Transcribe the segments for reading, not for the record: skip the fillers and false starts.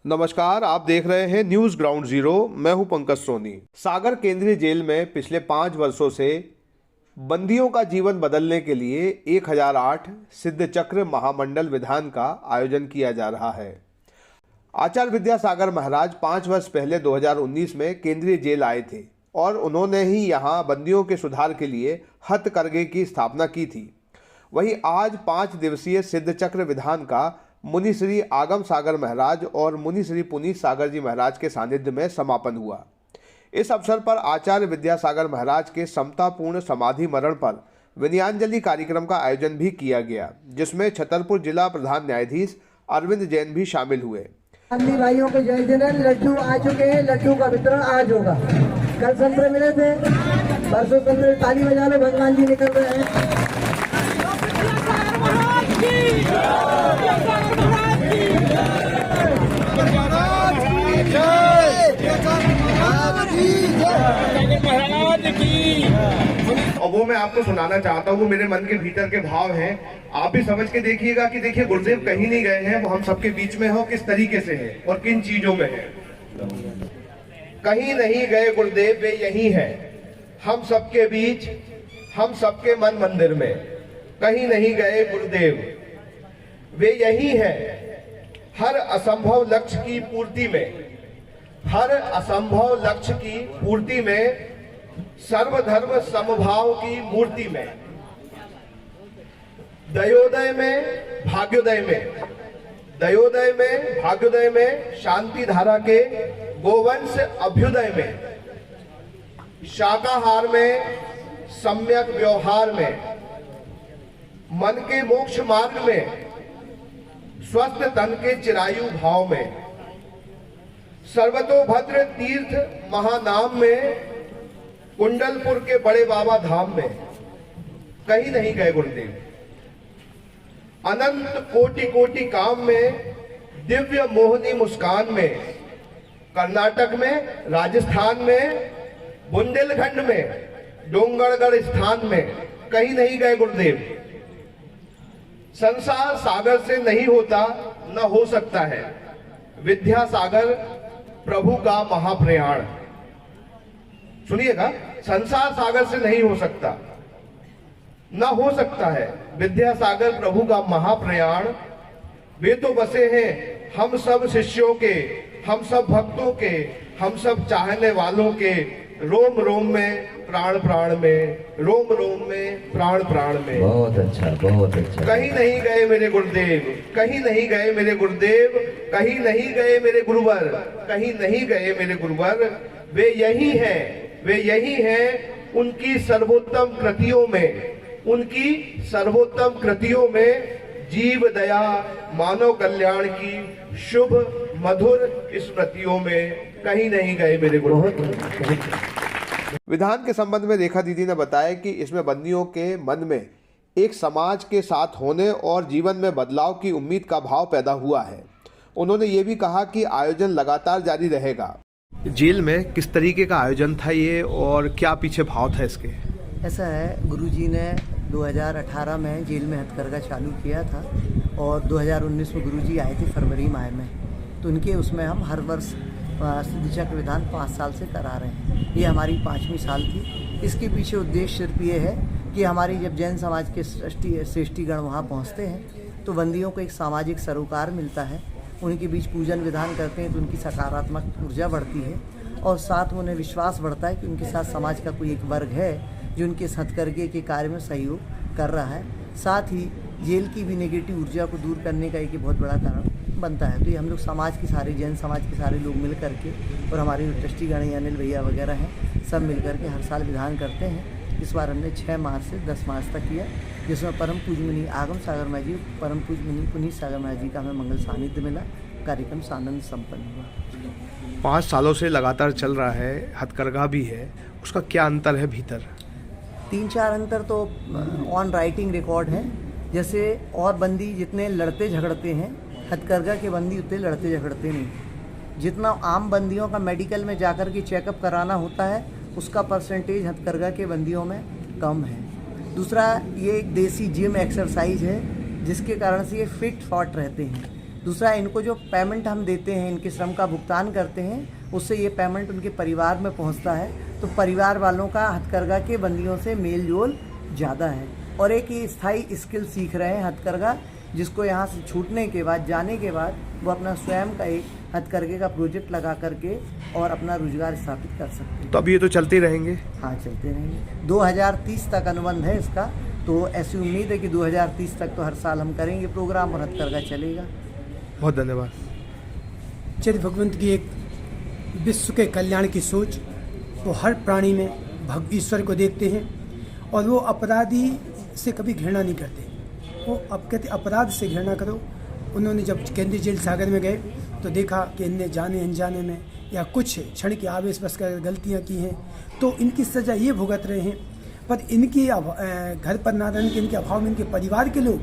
नमस्कार, आप देख रहे हैं न्यूज ग्राउंड जीरो। मैं हूं पंकज सोनी। सागर केंद्रीय जेल में पिछले 5 वर्षों से बंदियों का जीवन बदलने के लिए 1008 सिद्ध चक्र महामंडल विधान का आयोजन किया जा रहा है। आचार्य विद्यासागर महाराज 5 वर्ष पहले 2019 में केंद्रीय जेल आए थे और उन्होंने ही यहाँ बंदियों के सुधार के लिए हथकरघे की स्थापना की थी। वहीं आज 5 दिवसीय सिद्ध चक्र विधान का मुनि श्री आगम सागर महाराज और मुनि श्री पुनीत सागर जी महाराज के सानिध्य में समापन हुआ। इस अवसर पर आचार्य विद्यासागर महाराज के समतापूर्ण समाधि मरण पर विनयाञ्जलि कार्यक्रम का आयोजन भी किया गया, जिसमें छतरपुर जिला प्रधान न्यायाधीश अरविंद जैन भी शामिल हुए। भाइयों के जय दिन, लड्डू आ चुके हैं। लड्डू का वितरण आज होगा। कल संतरे मिले थे, परसों संतरे, ताली बजा लो, भगवान जी निकल रहे हैं। और वो मैं आपको सुनाना चाहता हूँ, वो मेरे मन के भीतर के भाव हैं। आप भी समझ के देखिएगा कि देखिए गुरुदेव कहीं नहीं गए हैं, वो हम सबके बीच में हो, किस तरीके से है और किन चीजों में है। कहीं नहीं गए गुरुदेव, वे यही है हम सबके बीच, हम सबके मन मंदिर में। कहीं नहीं गए गुरुदेव, वे यही है हर असंभव लक्ष्य की पूर्ति में, हर असंभव लक्ष्य की पूर्ति में, सर्वधर्म समभाव की मूर्ति में, दयोदय में भाग्योदय में, दयोदय में भाग्योदय में, शांति धारा के गोवंश अभ्युदय में, शाकाहार में, सम्यक व्यवहार में, मन के मोक्ष मार्ग में, स्वस्थ तन के चिरायु भाव में, सर्वतोभद्र तीर्थ महानाम में, कुंडलपुर के बड़े बाबा धाम में। कहीं नहीं गए गुरुदेव, अनंत कोटि कोटि काम में, दिव्य मोहनी मुस्कान में, कर्नाटक में, राजस्थान में, बुंदेलखंड में, डोंगरगढ़ स्थान में। कहीं नहीं गए गुरुदेव। संसार सागर से नहीं होता, न हो सकता है विद्यासागर प्रभु का महाप्रयाण। सुनिएगा, संसार सागर से नहीं हो सकता, न हो सकता है विद्यासागर प्रभु का महाप्रयाण। वे तो बसे हैं हम सब शिष्यों के, हम सब भक्तों के, हम सब चाहने वालों के रोम रोम में, प्राण प्राण में, रोम रोम में, प्राण प्राण में। बहुत अच्छा, बहुत अच्छा। कहीं नहीं गए मेरे गुरुदेव, कहीं नहीं गए मेरे गुरुदेव, कहीं नहीं गए मेरे गुरुवर, कहीं नहीं गए मेरे गुरुवर। वे यही हैं, वे यही हैं उनकी सर्वोत्तम कृतियों में, उनकी सर्वोत्तम कृतियों में, जीव दया मानव कल्याण की शुभ मधुर स्मृतियों में। कहीं नहीं गए मेरे गुरुदेव। विधान के संबंध में रेखा दीदी ने बताया कि इसमें बंदियों के मन में एक समाज के साथ होने और जीवन में बदलाव की उम्मीद का भाव पैदा हुआ है। उन्होंने ये भी कहा कि आयोजन लगातार जारी रहेगा। जेल में किस तरीके का आयोजन था ये और क्या पीछे भाव था इसके? ऐसा है, गुरुजी ने 2018 में जेल में हथकरघा चालू किया था और 2019 में गुरुजी आए थे फरवरी माह में। तो उनके उसमें हम हर वर्ष सिद्ध चक्र विधान 5 साल से करा रहे हैं। ये हमारी 5वीं साल थी। इसके पीछे उद्देश्य सिर्फ ये है कि हमारी जब जैन समाज के श्रेष्ठीगण वहाँ पहुँचते हैं तो बंदियों को एक सामाजिक सरोकार मिलता है, उनके बीच पूजन विधान करते हैं तो उनकी सकारात्मक ऊर्जा बढ़ती है और साथ में उन्हें विश्वास बढ़ता है कि उनके साथ समाज का कोई एक वर्ग है जो उनके हथकरघे के कार्य में सहयोग कर रहा है। साथ ही जेल की भी नेगेटिव ऊर्जा को दूर करने का एक बहुत बड़ा कारण बनता है। तो ये हम लोग समाज के सारे, जैन समाज के सारे लोग मिल करके और हमारे ट्रस्टीगण अनिल भैया वगैरह हैं, सब मिल करके हर साल विधान करते हैं। इस बार हमने 6 मार्च से 10 मार्च तक किया, जिसमें परम पूज्य मुनि आगम सागर महाराज जी, परम पूज्य मुनि पुनीत सागर महाराज जी का हमें मंगल सानिध्य मिला। कार्यक्रम सानंद संपन्न हुआ। 5 सालों से लगातार चल रहा है, हथकरघा भी है, उसका क्या अंतर है भीतर? 3-4 अंतर तो ऑन राइटिंग रिकॉर्ड है। जैसे और बंदी जितने लड़ते झगड़ते हैं, हथकरघा के बंदी उतने लड़ते झगड़ते नहीं। जितना आम बंदियों का मेडिकल में जाकर के चेकअप कराना होता है, उसका परसेंटेज हथकरघा के बंदियों में कम है। दूसरा, ये एक देसी जिम एक्सरसाइज है जिसके कारण से ये फिट फॉट रहते हैं। दूसरा, इनको जो पेमेंट हम देते हैं, इनके श्रम का भुगतान करते हैं, उससे ये पेमेंट उनके परिवार में पहुंचता है, तो परिवार वालों का हथकरघा के बंदियों से मेल जोल ज़्यादा है। और एक ये स्थायी स्किल सीख रहे हैं हथकरघा, जिसको यहाँ से छूटने के बाद, जाने के बाद वो अपना स्वयं का एक हथकरघे का प्रोजेक्ट लगा करके और अपना रोजगार स्थापित कर सकते हैं। तो अब ये तो चलते रहेंगे? हाँ, चलते रहेंगे। 2030 तक अनुबंध है इसका, तो ऐसी उम्मीद है कि 2030 तक तो हर साल हम करेंगे प्रोग्राम और हथकरघा चलेगा। बहुत धन्यवाद। चैत्र भगवंत की एक विश्व के कल्याण की सोच, वो हर प्राणी में ईश्वर को देखते हैं और वो अपराधी से कभी घृणा नहीं करते। वो अब कहते अपराध से घृणा करो। उन्होंने जब केंद्रीय जेल सागर में गए तो देखा कि इनने जाने अनजाने में या कुछ क्षण के आवेश बस कर गलतियाँ की हैं, तो इनकी सज़ा ये भुगत रहे हैं। पर इनकी घर पर ना रहने के इनके अभाव में इनके परिवार के लोग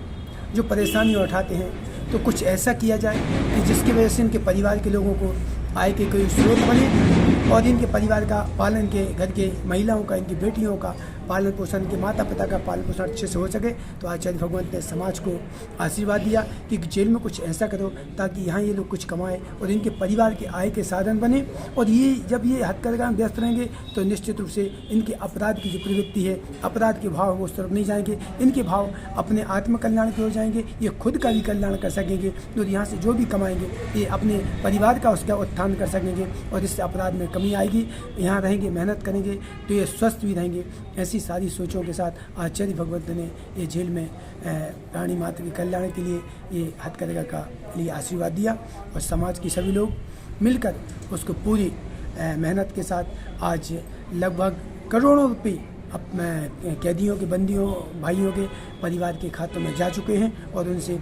जो परेशानी उठाते हैं, तो कुछ ऐसा किया जाए कि जिसकी वजह से इनके परिवार के लोगों को आय के कोई स्रोत बने और इनके परिवार का पालन, के घर के महिलाओं का, इनकी बेटियों का पालन पोषण, के माता पिता का पालन पोषण अच्छे से हो सके। तो आचार्य भगवंत ने समाज को आशीर्वाद दिया कि जेल में कुछ ऐसा करो ताकि यहाँ ये लोग कुछ कमाएं और इनके परिवार के आय के साधन बने। और ये जब ये हथकरघा में व्यस्त रहेंगे तो निश्चित रूप से इनके अपराध की जो प्रवृत्ति है, अपराध के भाव वो उस तरफ नहीं जाएंगे, इनके भाव अपने आत्मकल्याण की हो जाएंगे, ये खुद का भी कल्याण कर सकेंगे। तो यहाँ से जो भी कमाएंगे ये अपने परिवार का उसका उत्थान कर सकेंगे और इससे अपराध में कमी आएगी। यहाँ रहेंगे, मेहनत करेंगे तो ये स्वस्थ भी रहेंगे। ऐसी सारी सोचों के साथ आचार्य भगवंत ने ये जेल में प्राणी मात्र के कल्याण के लिए ये हथकरघा का लिए आशीर्वाद दिया और समाज के सभी लोग मिलकर उसको पूरी मेहनत के साथ आज लगभग करोड़ों रुपये कैदियों के, बंदियों, भाइयों के परिवार के खातों में जा चुके हैं और उनसे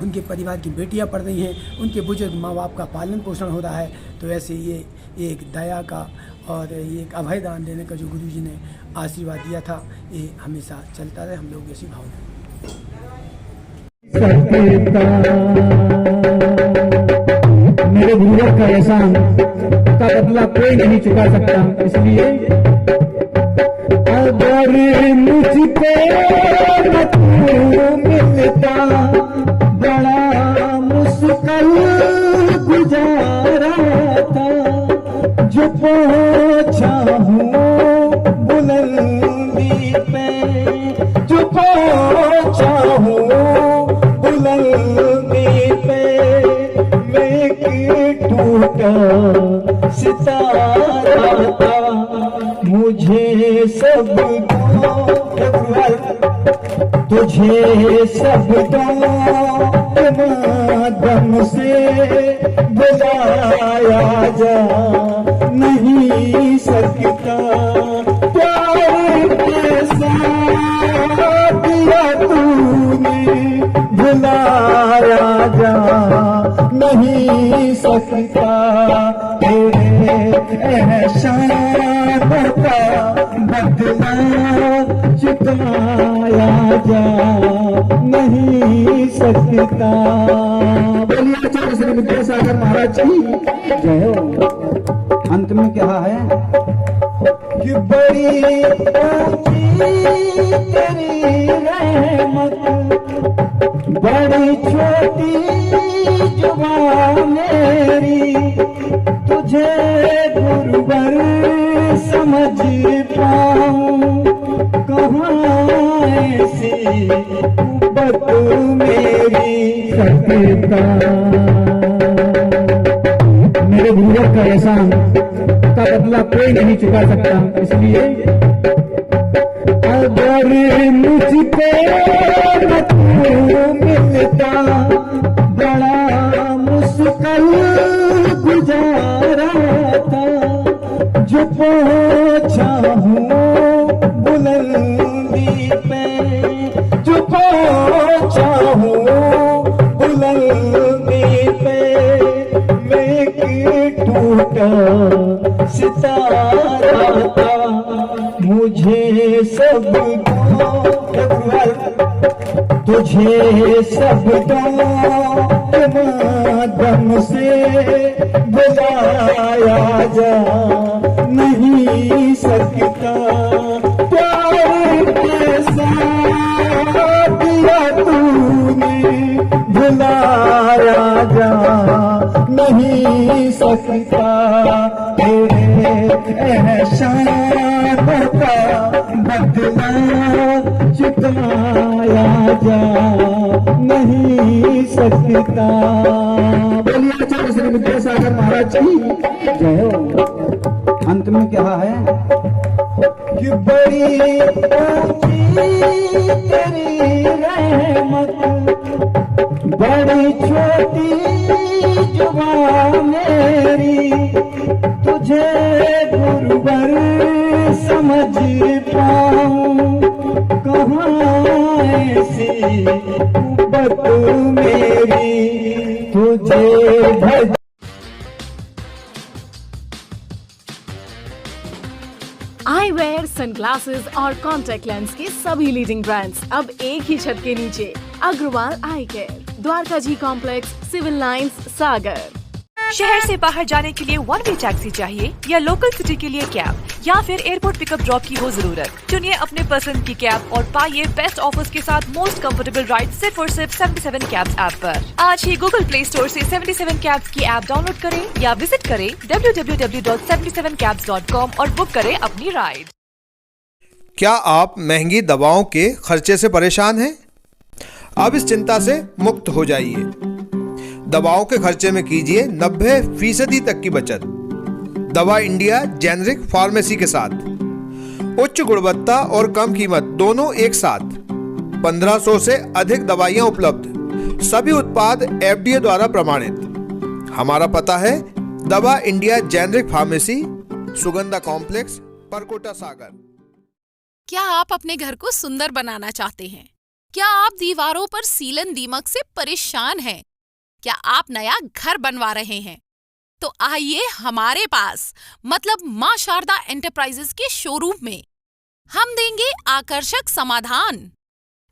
उनके परिवार की बेटियां पढ़ रही हैं, उनके बुजुर्ग माँ बाप का पालन पोषण हो रहा है। तो ऐसे ये एक दया का और ये एक अभय दान देने का जो गुरु जी ने आशीर्वाद दिया था, ये हमेशा चलता रहे। हम लोग ऐसी भावना। मेरे गुरुवर का एहसान का बदला कोई नहीं चुका सकता, इसलिए अगर मुझको मिलता बड़ा मुश्किल गुजारा था, जो पहुंचा हूँ बुलंदी पे, जो पहुंचा हूँ बुलंदी पे, मैं टूटा सितारा था, मुझे सब तुझे सब दम से बुलाया जा नहीं सकता, प्यार के साथ दिया तूने बुलाया जा नहीं सकता, तेरे एहसान का बदला चुकाया जा नहीं सकता। बोलिए आचार्य श्री विद्यासागर महाराज की जय हो। अंत में क्या है कि बड़ी तेरी रहमत, बड़ी छोटी जुबान मेरी, तुझे गुरुवर समझ पाऊं कहाँ ऐसी बत मेरी सकता। मेरे गुरुवर का एहसान का बदला कोई नहीं चुका सकता, इसलिए अगर मुझको मिलता बड़ा मुश्किल गुजारा था, जो पहुंचा हूँ बुलंदी पे, जो पहुंचा हूँ बुलंदी पे, मैं टूटा सितारा था, मुझे सब तुझे सब दम से बुलाया जा नहीं सकता, प्यार के साथ दिया तूने बुलाया चुकाया जा नहीं सकता। बोलिए आचार्य श्री विद्यासागर महाराज की जय हो। अंत में क्या है कि बड़ी ऊंची तेरी रहमत, बड़ी छोटी जुबान मेरी, तुझे गुरुवर समझ पाऊं कहाँ ऐसी मोहब्बत मेरी, तुझे भज। आई वेयर, सनग्लासेस और कॉन्टैक्ट लेंस के सभी लीडिंग ब्रांड्स अब एक ही छत के नीचे। अग्रवाल आई केयर, द्वारका जी कॉम्प्लेक्स, सिविल लाइंस, सागर। शहर से बाहर जाने के लिए वन वे टैक्सी चाहिए या लोकल सिटी के लिए कैब या फिर एयरपोर्ट पिकअप ड्रॉप की हो जरूरत? चुनिए अपने पसंद की कैब और पाइए बेस्ट ऑफर्स के साथ मोस्ट कंफर्टेबल राइड सिर्फ और सिर्फ 77 कैब्स ऐप पर। आज ही गूगल प्ले स्टोर से 77 कैब्स की ऐप डाउनलोड करें या विजिट करें www.77cabs.com और बुक करें अपनी राइड। क्या आप महंगी दवाओं के खर्चे से परेशान हैं? अब इस चिंता से मुक्त हो जाइए। दवाओं के खर्चे में कीजिए 90% तक की बचत। दवा इंडिया जेनेरिक फार्मेसी के साथ उच्च गुणवत्ता और कम कीमत दोनों एक साथ। 1500 से अधिक दवाइयां उपलब्ध, सभी उत्पाद FDA द्वारा प्रमाणित। हमारा पता है Dawa India generic pharmacy, Sugandha complex, Parkota, Sagar. क्या आप अपने घर को सुंदर बनाना चाहते हैं? क्या आप दीवारों पर सीलन दीमक से परेशान हैं? क्या आप नया घर बनवा रहे हैं? तो आइए हमारे पास, मतलब मां शारदा एंटरप्राइजेस के शोरूम में। हम देंगे आकर्षक समाधान।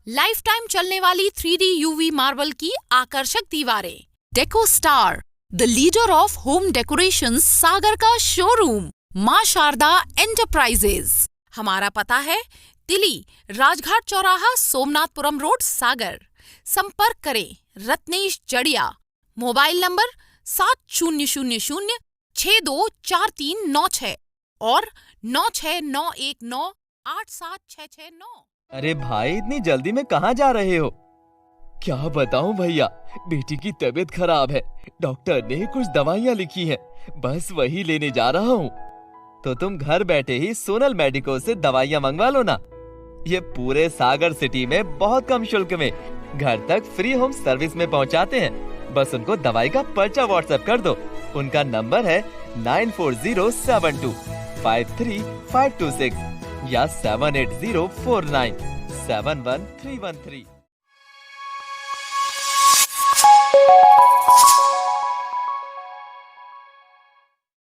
लाइफ टाइम चलने वाली 3D UV मार्बल की आकर्षक दीवारें। Deco star, the leader of home decoration, Sagar का शोरूम मां शारदा एंटरप्राइजेस। हमारा पता है तिली, राजघाट चौराहा, सोमनाथपुरम रोड, सागर। संपर्क करें रत्नेश जड़िया। मोबाइल नंबर 7000624396 और 9691987669। अरे भाई, इतनी जल्दी में कहाँ जा रहे हो? क्या बताऊं भैया, बेटी की तबीयत खराब है। डॉक्टर ने कुछ दवाइयाँ लिखी हैं, बस वही लेने जा रहा हूँ। तो तुम घर बैठे ही सोनल मेडिको से दवाइयाँ मंगवा लो ना। ये पूरे सागर सिटी में बहुत कम शुल्क में घर तक फ्री होम सर्विस में पहुंचाते हैं। बस उनको दवाई का पर्चा व्हाट्सएप कर दो। उनका नंबर है 9407253526 या 7804971313।